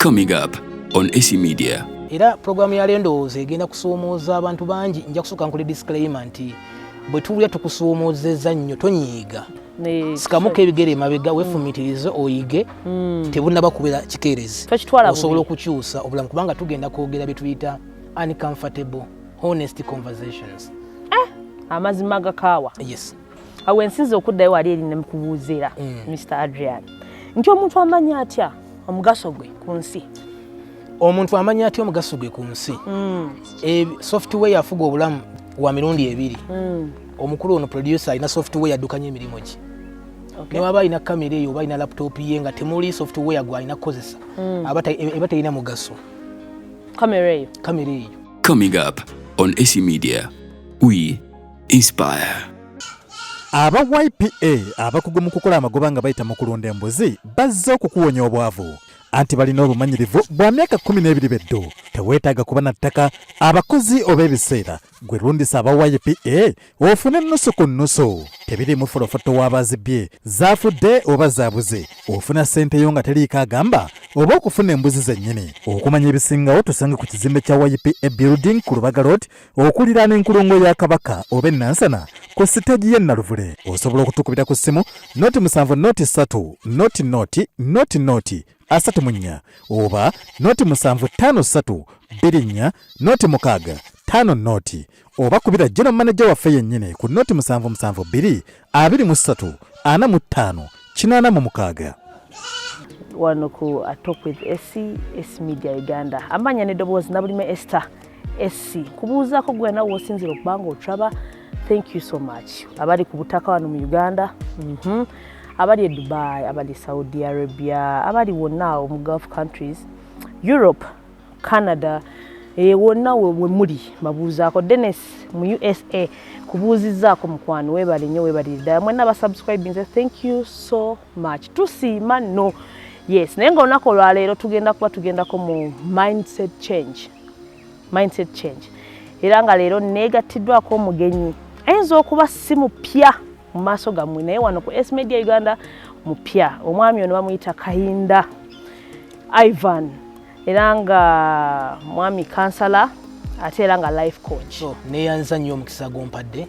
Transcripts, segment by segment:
Coming up on AC Media. Era programu ya Lendoozi egenda kusoomooza abantu bangi. Nja kusooka nkole disclaimer nti bwe tuwulira tukusoomoozezza nnyo tonyiiga. Sikamuka ebigere emabega weefumitirize oyige tebunnaba kubeera kikeerezi. Osobola okukyusa obulamu kubanga tugenda kwogera bye tuyita uncomfortable honest conversations. Amazima gakaawa. Yes. Awo ensinzi okuddayo wali eri ne mukubuuzeera Mr. Adrian. Nti omuntu amanya atya omugaso gwe ku nsi? Omuntu amanya atya omugaso gwe ku nsi? Software afuga obulamu wa mirundi ebiri. Omukulu ono producer alina software addukanya emirimu ki. Ne waba alina kamera eyo oba alina laptop ye nga temuli software gwe alina kukozesa eba terina mugaso. Kamera eyo. Coming up on AC Media. We inspire. Aba YPA abakugu mu kukola amagoba nga bayita mu kulunda embuzi bazze okukuwonya obwavu. Anti balina obumanyirivu bwa myaka 12 beddo. Teweetaaga kuba na ttaka abakozi oba ebiseera. Gwe lundisa aba YPA ofune nusu ku nusu. Tebiri mu folofoto w'abazibbye zaafudde oba zaabuze. Ofuna ssente yo nga teriiko agamba oba okufuna embuzi zennyini. Okumanya ebisingawo tusange ku kizimbe kya YPA building ku Lubaga Road okuliraana enkulungo ya Kabaka oba Nansana ku siteegi y'e Naluvule. Osobola okutukubira ku ssimu noti 7 noti 3 noti asatu munya oba noti 753 24 noti 6 5 noti oba kubira general manager waffe yennyini ku noti 772 23 45 86. Wano ku Talk with AC Media Uganda. Amanya n'eddoboozi Nabulime Esther SC. Kubuuzaako gwe nawe osinzira okubanga otraba. Thank you so much. Abali ku butaka wano mu Uganda. Abali e Dubai, abali Saudi Arabia, abali wonna mu Gulf countries, Europe, Canada, wonna we muri babuuzaako. Dennis mu USA kubuuzizzaako mukwano webali nnyo webali ddala. Mwenna basubscribing. Thank you so much. Tusiima no. Yes, naye nga olunaku olwaleero tugendako mu mindset change. Era nga leero neegattiddwako omugenyi ayinza okuba si mupya mu maaso gammwe naye wano ku AC Media Uganda mupya. Omwami ono bamuyita KAKINDA Ivan era nga mwami kansala ate era nga life coach. So neeyanza nnyo omukisa gompadde.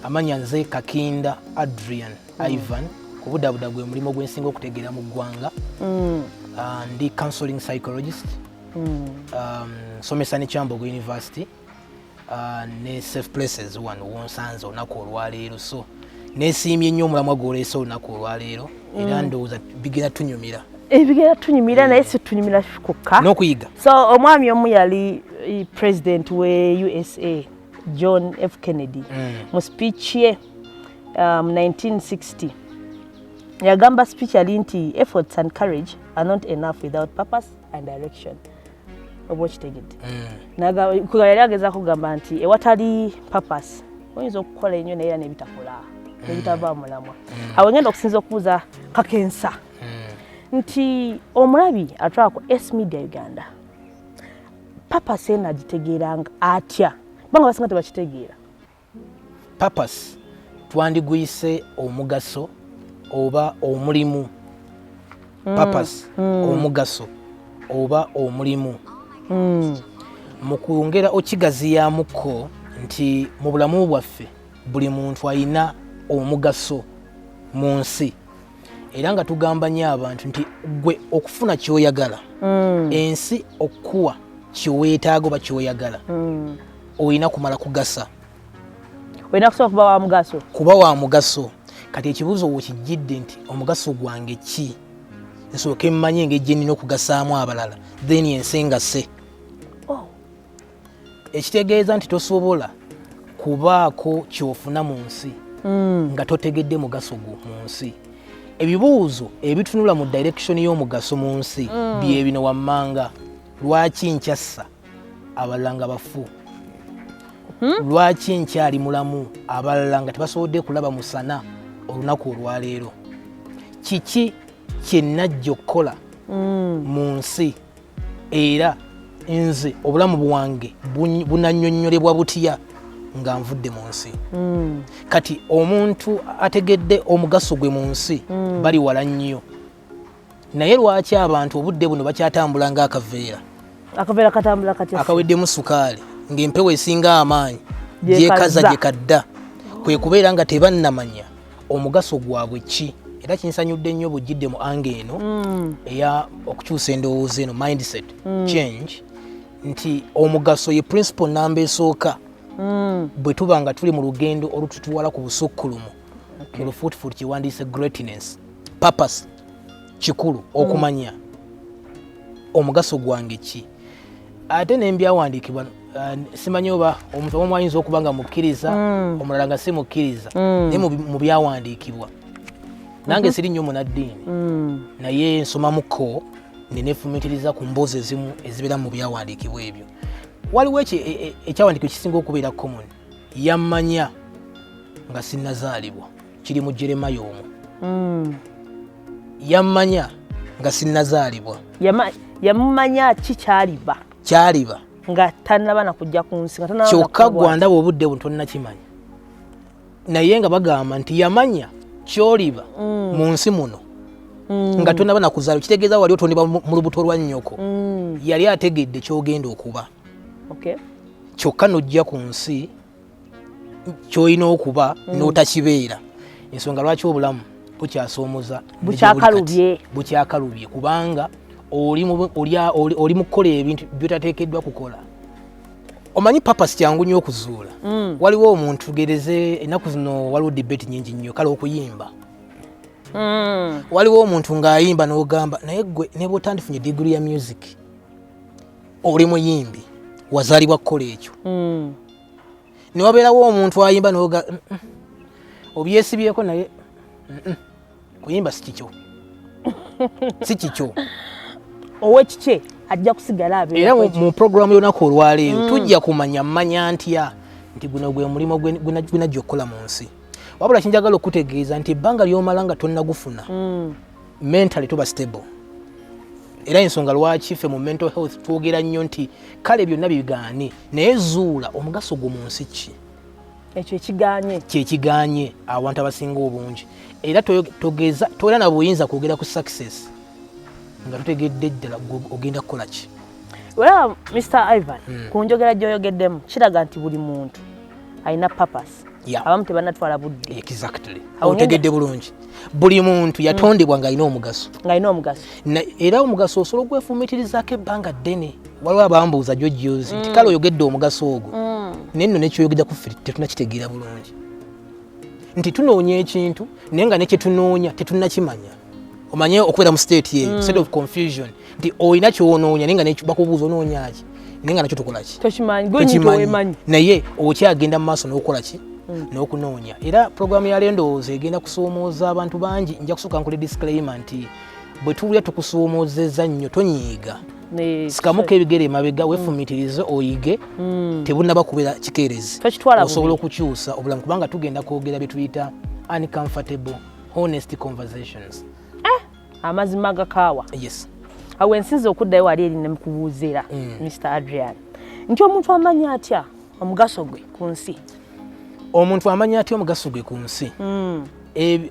Amanya nze KAKINDA Adrian Ivan kubudabuda gwe mulimo gwensinga okutegeera mu ggwanga. Ndi counseling psychologist. Somesa ne Kyambogo University. Ne safe places wano wonsanze olunaku olwaleero. So neesiimye nnyo omulamwa gw'oleese olunaku olwaleero era ndowooza bigenda tunyumira. Ebigenda tunyumira naye si tunyumira kokka n'okuyiga. So omwami omu yali president we USA John F. Kennedy mu speech ye 1960 yagamba speech yali nti efforts and courage are not enough without purpose and direction. Obokitegedde. Naga yali agezaako kugamba nti ewatali purpose oyinza okukola ennyo naye n'ebitakola nebitava mulamwa. Awo ngenda okusinza okubuuza Kakensa nti omulabi atwala ku AC Media Uganda purpose ena agitegeeranga atya banga basinga tebakitegeera. Purpose twandiguyise omugaso oba omulimu. Purpose omugaso oba omulimu. Mu kwongera okigaziyaamuko nti mu bulamu bwaffe buli muntu alina omugaso mu nsi era nga tugamba nnyo abantu nti gwe okufuna ky'oyagala ensi okuwa kyeweetaaga oba ky'oyagala olina kumala kugasa. Olina kusobola kuba wa mugaso. Kati ekibuuzo wekijjidde nti omugaso gwange ki? Nsooke mmanye engeri nnina okugasaamu abalala then ensengase. Ekitegeeza nti tosobola kubaako kyofuna mu nsi nga totegedde mugaso gwo mu nsi. Ebibuuzo ebitunula mu direction y'omugaso mu nsi bye bino wammanga. Lwaki nkyassa abalala nga bafu? Lwaki nkyali mulamu abalala nga tebasobodde kulaba musana olunaku olwaleero? Kiki kye nnajja okukola mu nsi era nze obulamu bwange bunannyonnyolebwa butya nga nvudde mu nsi? Kati omuntu ategedde omugaso gwe mu nsi bali wala nnyo. naye lwaki abantu obudde buno bakyatambula ng'akaveera katambula katya akaweddemu sukaali ng'empewo esinga amaanyi gyekaza gyekadda kwe kubeera nga tebannamanya omugaso gwabwe ki era kinsanyudde nnyo bw'ojjidde mu anga eno eya okukyusa endowooza eno mindset change nti omugaso ye principle namba esooka bwe tuba nga tuli mu lugendo olututuwala ku busukkulumu mu lufuutifuuti kiwandiise greatness purpose kikulu okumanya omugaso gwange ki ate n'embyawandiikibwa simanyi oba omuntu omu ayinza okuba nga mukkiriza omulala nga si mukkiriza naye mu byawandiikibwa nange siri nnyo munaddiini naye nsomamuko neneefumitiriza ku mboozi ezimu ezibeera mu byawandiikibwa ebyo waliwo ekyawandiikibwa kisinga okubeera common yammanya nga sinnazaalibwa kiri mu Jeremiya omwo yammanya nga sinnazaalibwa yamumanya ki kyaliba nga tannaba nakujja ku nsi kyokka gwandaba obudde buno tonnakimanya naye nga bagamba nti yamanya kyoliba mu nsi muno nga tonnaba nakuzaala kitegeeza wali otondebwa mu lubuto lwa nnyoko yali ategedde kyogenda okuba kyokka nojja ku nsi kyolina okuba n'otakibeera ensonga lwaki obulamu bukyasoomoza bukyakalubye kubanga oli mu kukola ebintu byotateekeddwa kukola omanyi papas kyangu nnyo okuzuula waliwo omuntu tugereze ennaku zino waliwo debate nyingi nnyo kale okuyimba waliwo omuntu ng'ayimba n'ogamba naye gwe ne bw'otandifunye digiri ya music oli muyimbi wazaalibwa kukola ekyo ne wabeerawo omuntu ayimba n'oga obyesibyeko naye kuyimba si kikyo owekike ajja kusigala abeera era mu programu y'olunaku olwaleero tujja kumanya ntya nti guno gwe mulimo gwinajja okukola mu nsi wabula kinjagala okutegeeza nti ebbanga ly'omala nga tonnagufuna mentally toba stable era ensonga lwaki ffe mu mental health twogera nnyo nti kale byonna bigaane naye zuula omugaso gwo mu nsi ki ekyo kyekiganye abantu abasinga obungi era tolina na buyinza kwogera ku success nga tutegedde ddala ogenda kukola ki well Mr. Ivan ku njogera gy'oyogeddemu kiraga nti buli muntu alina purpose abamu tebannatwala budde exactly otegedde bulungi buli muntu yatondebwa ng'alina omugaso era omugaso osobola okwefumitirizaako ebbanga ddene waliwo abambuuza gyojyozi nti kale oyogedde omugaso ogwo naye nno nekyoyogedda ku ffe tetunakitegeera bulungi nti tunoonya ekintu naye nga nekyetunoonya tetunnakimanya omanye okubeera mu state yeyo state of confusion nti olina kyonoonya naye nga bakubuuza onoonyaki naye nga nakyo tukolaki tokimanyi naye okyagenda mu maaso n'okukola ki n'okunoonya era programu ya lendowooza egenda kusoomooza abantu bangi nja kusooka nkole disclaimer nti bwe tuwulira tukusoomoozezza nnyo tonyiiga sikamuko ebigere emabega weefumitirize oyige tebunnaba kubeera kikeerezi osobola okukyusa obulamu kubanga tugenda kwogera bye tuyita uncomfortable honest conversations amazima agakaawa yes awo ensinza okuddayo wali eri nemukubuuzira Mr. Adrian nti omuntu amanya atya omugaso gwe ku nsi omuntu amanya atya omugaso gwe ku nsi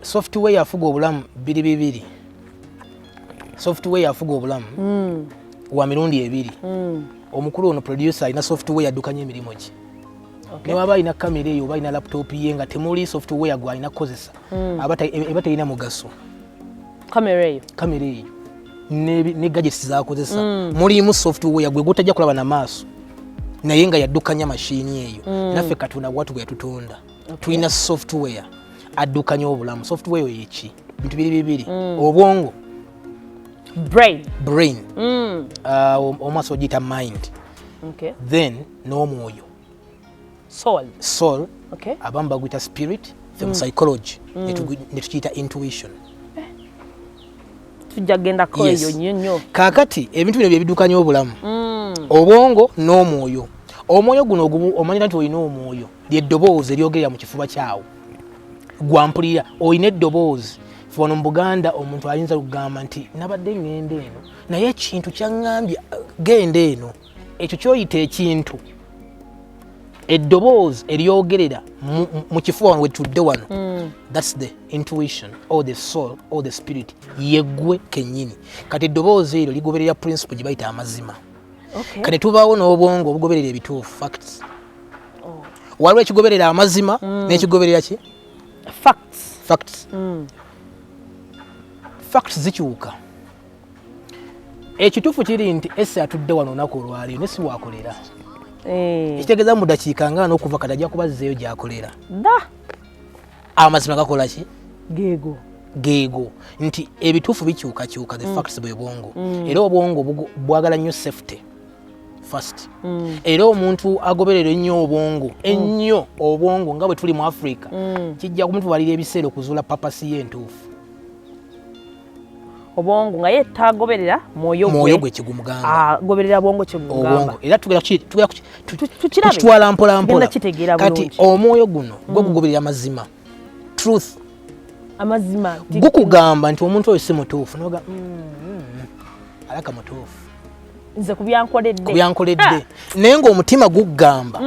software afuga obulamu bibiri software afuga obulamu wa mirundi ebiri omukulu ono producer alina software addukanya emirimu gye ne waba alina kamera eyo oba alina laptop ye nga temuli software gwe alina kukozesa eba terina mugaso kamera eyo ne gadgets zakozesa mulimu software gwe gutajja kulaba na maaso naye nga yaddukanya mashini eyo naffe Katonda watu bwe yatutonda tulina software addukanya obulamu software eyo yeki bintu bibiri obwongo brain omaaso ogiyita mind then n'omwoyo soul abamu baguyita spirit ffe mu psychology ne tukiyita intuition tujja genda ko eyo nnyo kaakati ebintu bino bye biddukanya obulamu obwongo n'omwoyo omwoyo guno omanyira nti olina omwoyo lyeddoboozi eryogerera mu kifuba kyawo gwampulira olina eddoboozi fono mu Buganda omuntu ayinza kugamba nti nabadde ngenda eno naye ekintu kyaŋŋambye genda eno ekyo kyoyita ekintu eddoboozi eryogerera mu kifuba we tudde wano that's the intuition or the soul or the spirit yeggwe kennyini kati eddoboozi eryo ligoberera principle gye bayita amazima kati tubaawo n'obwongo obugoberera ebituufu facts waliwo ekigoberera amazima n'ekigoberera ki facts zikyuka ekituufu kiri nti ese atudde wano olunaku olwaliyo ne si bwakolera ekitegeeza mu dakiika nga n'okuva kati ajja kubazzeeyo gy'akolera amazima gakola ki geego nti ebituufu bikyukakyuka the facts bwe bwongo era obwongo bwagala nnyo safety first era omuntu agoberera ennyo obwongo nga bwe tuli mu Africa kijja kumutwalira ebiseera okuzuula papasi ye entuufu obwongo nga ye tagoberera mwoyo gwe kigumugamba agoberera bwongo kigumugamba era tukitwala mpolampola kati omwoyo guno gwe gugoberera amazima truth amazima gukugamba nti omuntu oyo si mutuufu noga alaka mutuufu nze kubyankoledde naye ng'omutima gugamba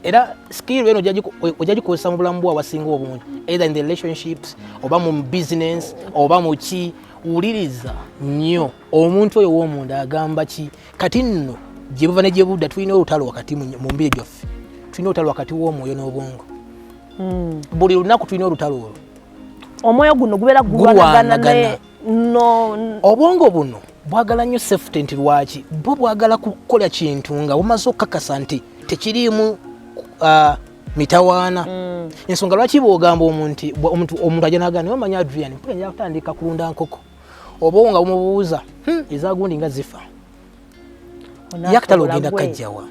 era skill eno ojja gikozesa mu bulamu bwo abasinga obungi either in the relationships oba mu business oba mu ki wuliriza nnyo omuntu oyo w'omunda agamba ki kati nno gye buva ne gye budda tulina olutalo wakati mu mbiri gyaffe tulina olutalo wakati w'omwoyo n'obwongo buli lunaku tulina olutalo olwo omwoyo guno gubeera gulwanagana obwongo buno bwagala nnyo safety nti lwaki bwo bwagala kukola kintu nga bumaze okukakasa nti tekiriimu mitawaana ensonga lwaki bwogamba omuntu ajja n'agamba naye omanya Adrian mpulira njala kutandika kulunda nkoko oba nga bumubuuza ezagundi nga zifa yakitala ogenda kajjawa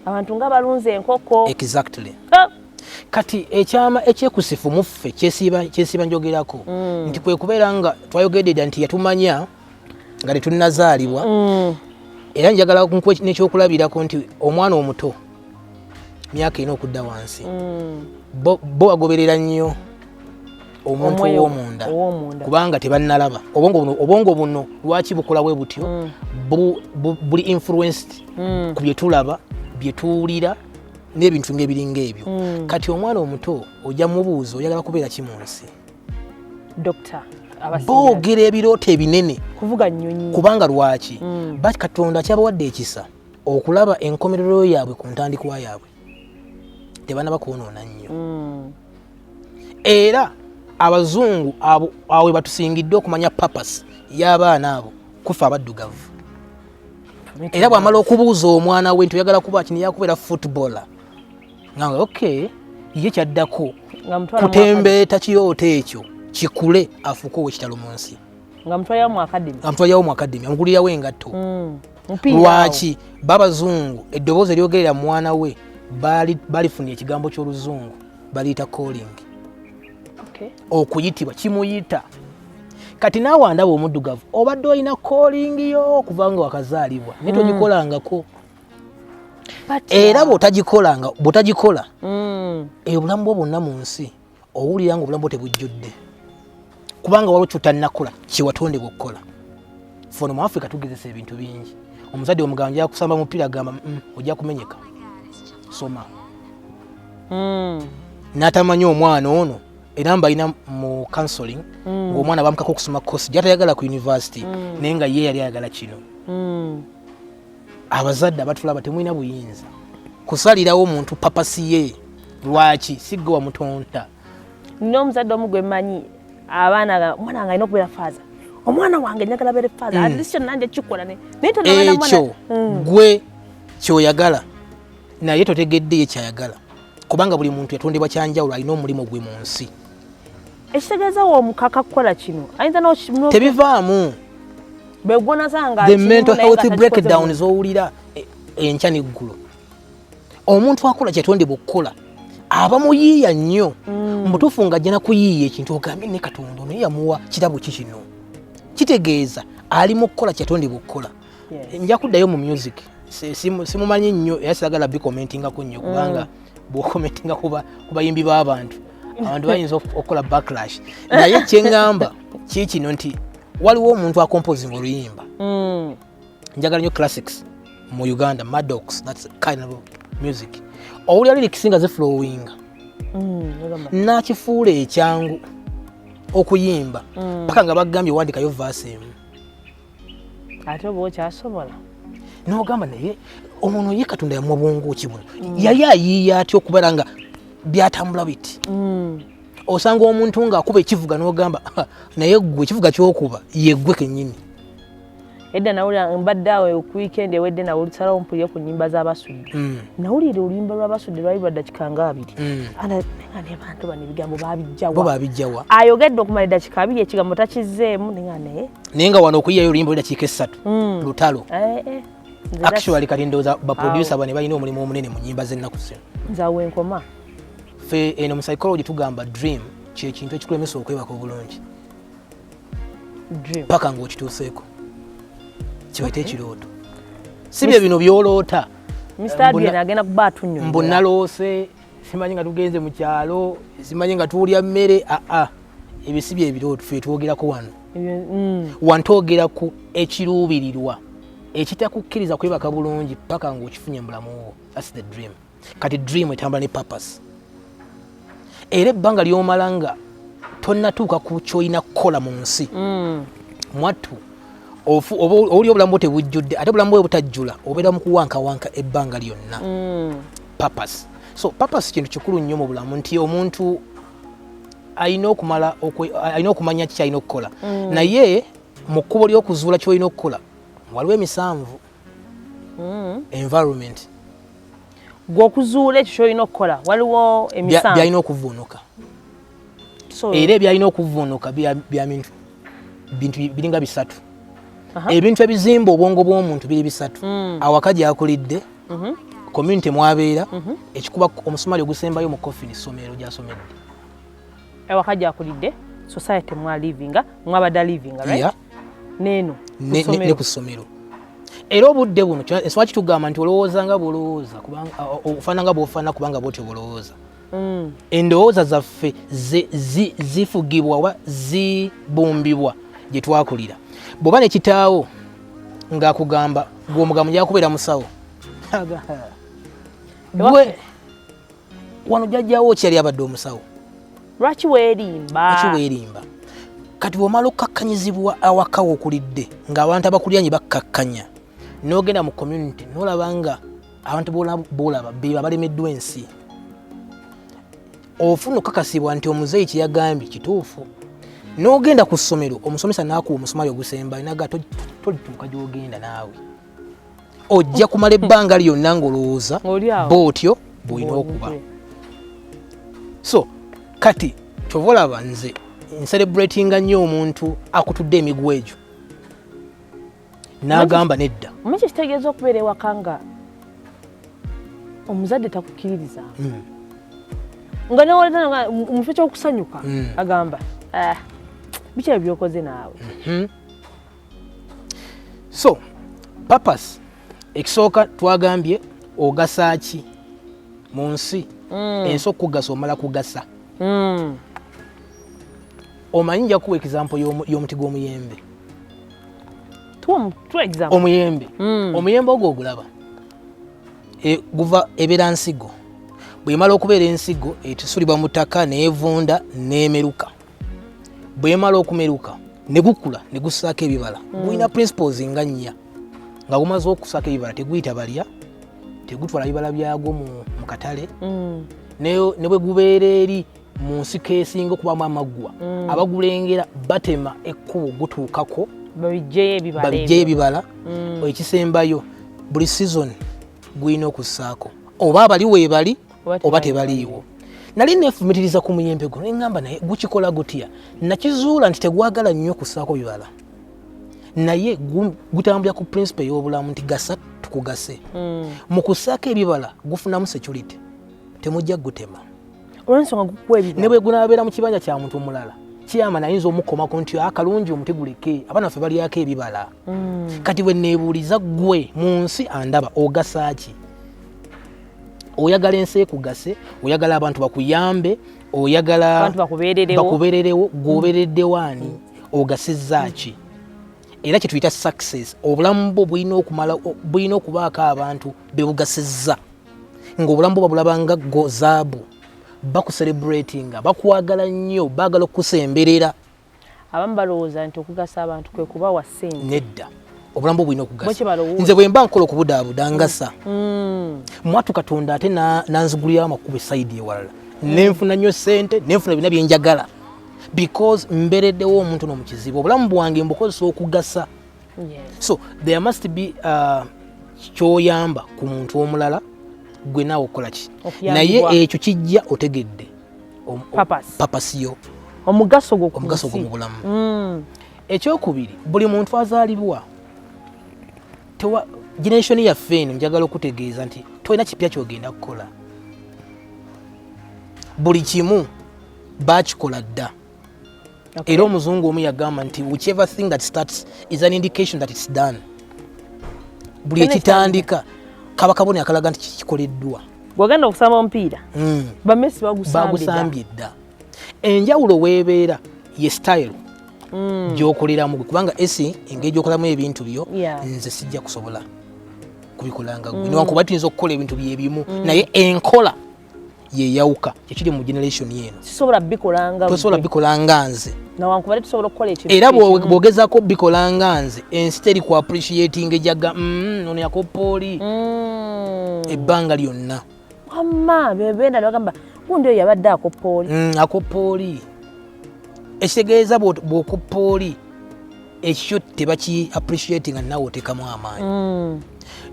abantu nga balunze enkoko exactly kati ekyama ekyekusifu muffe kyesiba njogerako nti kwe kubeera nga twayogedde nti yatumanya nga tetunnazaalibwa era njagala n'ekyokulabirako nti omwana omuto myaka ina okudda wansi bo agoberera nnyo omuntu ow'omunda kubanga tebannalaba obwongo buno lwaki bukola bwe butyo buli influenced ku bye tulaba bye tuwulira n'ebintu ng'ebiringa ebyo kati omwana omuto ojja mubuuza oyagala kubeera ki mu nsi boogera ebirooto ebinene kuvuga nnyonyi kubanga lwaki Katonda kyabawadde ekisa okulaba enkomerero yaabwe ku ntandikwa yaabwe tebanaba kwonoona nnyo era abazungu awe batusingidde okumanya papas y'abaana abo kufa abaddugavu era bw'amala okubuuza omwana we nti oyagala kuba kino yakubeera footballer nga okay ye kyaddako kutembeeta kirooto ekyo kikule afuuke ow'ekitalo mu nsi nga mutwalyawo mu akademi amugulirawo engatto lwaki babazungu eddoboozi eryogerera mu mwana we balifunye ekigambo ky'oluzungu baliyita calling okuyitibwa kimuyita kati naawe andaba omuddugavu obadde olina calling yo okuva nga wakazaalibwa naye togikolangako era bw'otagikola obulamu bwo bwonna mu nsi owulira nga obulamu bwo tebujjudde kubanga waliwo kyotannakola kyewatondebwa okukola ffe mu Africa tugezesa ebintu bingi omuzadde omugamba nja kusamba mupiira agamba ojja kumenyeka soma n'atamanyi omwana ono era mbalina mu counseling ng'omwana bamukako okusoma kosi gyatayagala ku university naye nga ye yali ayagala kino abazadde abatulaba temulina buyinza kusalirawo omuntu papasi ye lwaki sigwe wamutonta n'omuzadde omu gwe mmanyi abaana omwana wange alina okubeera faaza omwana wange njagala beere faaza alisyo nange kikola ekyo gwe kyoyagala naye totegedde ye kyayagala kubanga buli muntu yatondebwa kyanjawulo alina omulimu gwe mu nsi ekitegeeza w'omukaka kukola kino ayinza tebivaamu the mental health breakdown z'owulira enkya n'eggulu omuntu akola kyatondebwa okukola aba muyiiya nnyo mutuufu ng'ajja nakuyiiya ekintu ogambye ne Katonda ono yamuwa kirabo ki kino kitegeeza ali mu kukola kyatondebwa okukola nja kuddayo mu music simumanyi nnyo era siragala bikomentingako nnyo kubanga bw'okomentinga ku bayimbi b'abantu abantu bayinza okukola backlash naye kyeŋŋamba kikino nti waliwo omuntu akomposinga oluyimba njagala nnyo classics mu Uganda Maddox that's kind of music owulira lyrics nga ziflowing nakifuula ekyangu okuyimba paka nga bagambye wandikayo verse emu ate oba okyasobola n'ogamba naye omuntu ye Katonda yamuwa bwonguuki buno yali ayiiya atya okubala nga byatambula biti osanga omuntu ng'akuba ekivuga n'ogamba naye ggwe ekivuga ky'okuba ye ggwe kennyini edda nawulira mbadde awo ku weekend ewedde nawulisalawo mpulire ku nnyimba z'abasudde nawulira oluyimba lw'abasudde lwali lwa dakiika nga 2 ne bantu bano ebigambo baabijjawa ayogedde okumala eddakiika 2 ekigambo takizzeemu naye nga wano okuyiyayo oluyimba lw'eddakiika 3 lutalo actually kati ndowooza baproducer bane balina omulimu omunene mu nnyimba z'ennaku zino nze awo enkoma ffe eno mu psychology tugamba dream kyekintu ekikulemesa okwebaka obulungi paka ng'okituuseeko kibaite ekirooto si bye bino byoloota Mr. Adrian agenda kuba atunyumira mbu naloose simanyi nga tugenze mu kyalo simanyi nga tuwulya mmere ebyo si bye ebirooto ffe twogerako wano wantwogera ku ekiruubirirwa ekitakukkiriza kwebaka bulungi paka ng'okifunye mu bulamu bwo that's the dream kati dream etambula ne purpose era ebbanga ly'omala nga tonnatuuka ku ky'olina kukola mu nsi mwattu owuli obulamu bwo tebujjudde ate obulamu bwe butajjula obeera mu kuwankawanka ebbanga lyonna purpose so purpose kintu kikulu nnyo mu bulamu nti omuntu alina okumanya ki kyalina okukola naye mu kkubo ly'okuzuula ky'olina okukola waliwo emisanvu environment gw'okuzuula ekyo ky'olina okukola waliwo emisanvu byalina okuvuunuka era ebyalina okuvuunuka bintu biringa 3 ebintu ebizimba obwongo bw'omuntu biri 3 awaka gyakulidde community mwabeera ekikuba omusumali ogusembayo mu coffin ssomero gyasomedde awaka gyakulidde society mwalivinga mwabadde livinga right neeno ne ku ssomero era obudde buno ensonga kitugamba nti olowooza nga bwolowooza ofaana nga bw'ofaana kubanga bw'otyo bwolowooza endowooza zaffe zifugibwa oba zibumbibwa gye twakulira bw'oba ne kitaawo ng'akugamba gw'omugamu gyakubeera musawo gwe wano jjajjaawo ki yali abadde omusawo lwaki weerimba kati bw'omala okkakkanyizibwa awaka w'okulidde ng'abantu abakulyanye bakkakkanya n'ogenda mu community n'olaba nga abantu b'olaba be balemeddwa ensi ofuna okukakasibwa nti omuzeeyi kye yagambye kituufu n'ogenda ku ssomero omusomesa n'akuwa omusumali ogusembayo naga tolituuka gy'ogenda naawe ojja kumala ebbanga lyonna ng'olowooza bw'otyo bw'olina okuba so kati kyova olaba nze ncelebratinga nnyo omuntu akutudde emigwa egyo n'agamba nedda omaki kitegeeza okubeera ewaka nga omuzadde takukkiririza nga newoleta mu kifo ky'okusanyuka agamba biki ebyokoze naawe so purpose ekisooka twagambye ogasa ki mu nsi ensi okugasa omala kugasa omanyi nja kuwa example y'omuti gw'omuyembe omuyembe omuyembe ogwo ogulaba guva ebeera nsigo bw'emala okubeera ensigo etusulibwa mu ttaka neevunda n'emeruka bw'emala okumeruka ne gukula ne gussaako ebibala gulina principles nga nnya nga gumaze okussaako ebibala teguyita balya tegutwala bibala byagwo mu katale ne bwe gubeera eri mu nsiko esinga okubamu amaggwa abagulengera batema ekkubo gutuukako babijjeyo ebibala ekisembayo buli season gulina okussaako oba abali weebali oba tebaliiwo nali neefumitiriza ku muyembe guno neŋŋamba naye gukikola gutya nakizuula nti tegwagala nnyo okussaako bibala naye gutambulira ku principle y'obulamu nti gasa tukugase mu kussaako ebibala gufunamu security temujja gutema ne bwe gunaabeera mu kibanja kya muntu omulala kiyama nayinza omukomako nti akalungi omuti guleke abaana ffe balyako ebibala kati bwe neebuuliza ggwe mu nsi andaba ogasaaki oyagala ensi ekugase oyagala abantu bakuyambe oyagala bakubeererewo gwobeeredde waani ogasizzaaki era kyetuyita success obulamu bwo bulina okubaako abantu bebugasizza ng'obulamu babulabanga go zaabu bakucelebratinga bakwagala nnyo baagala okusemberera abamu balowooza nti okugasa abantu kwe kubawa ssente nedda obulamu bwina okugasa nze bwe mba nkola okubudaabuda ngasa mwatu katonda ate nanzigulirawo amakubo esayidi ewalala nenfuna nnyo ssente nenfuna bina byenjagala because mbereddewo omuntu no mu kizibu obulamu bwange mbukozesa okugasa so there must be kyoyamba ku muntu omulala gwe naawe okukola ki naye ekyo kijja otegedde papasiyo omugaso gwo mu bulamu ekyokubiri buli muntu azaalibwa generation yaffe eno njagala okutegeeza nti tolina kipya kyogenda kukola buli kimu bakikola dda era omuzungu omu yagamba nti whichever thing that starts is an indication that it's done buli ekitandika kaba kabone akalaga nti kikoleddwa bw'ogenda okusamba omupiira bamesi bagusambye dda enjawulo weebeera ye style gy'okoleramu kubanga esi engeri gy'okolamu ebintu byo nze sijja kusobola kubikolanga gwe newankubadde tuyinza okukola ebintu byebimu naye enkola yeyawuka ekiri mu generation yeno tosobola bikolanga nze newankubadde tusobola okukola ekyo era bw'ogezaako bikolanga nze ensi teri ku appreciating ejjaga ono yakoppooli ebbanga lyonna wamma bebenda bagamba gundi oyo yabadde akoppooli ekitegeeza bw'okoppooli ekyo tebaki appreciating nga nawe otekamu amaanyi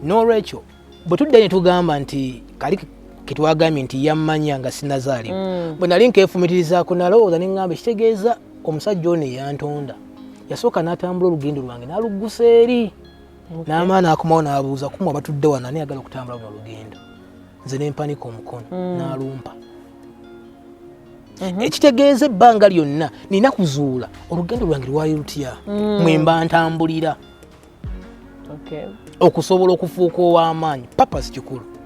n'olwekyo bwe tudde ne tugamba nti kali ketwagambye nti yammanya nga sinazaalibwa bwe nali nkeefumitirizaako nalowooza ne ŋŋamba ekitegeeza omusajja ono eyantonda yasooka n'atambula olugendo lwange n'aluggusa eri n'amaana akomawo n'abuuza kumwe abatudde wano ani yagala okutambula buno olugendo nze ne mpanika omukono n'alumpa ekitegeeza ebbanga lyonna nina kuzuula olugendo lwange lwali lutya mwemba ntambulira okusobola okufuuka ow'amaanyi papa si kikulu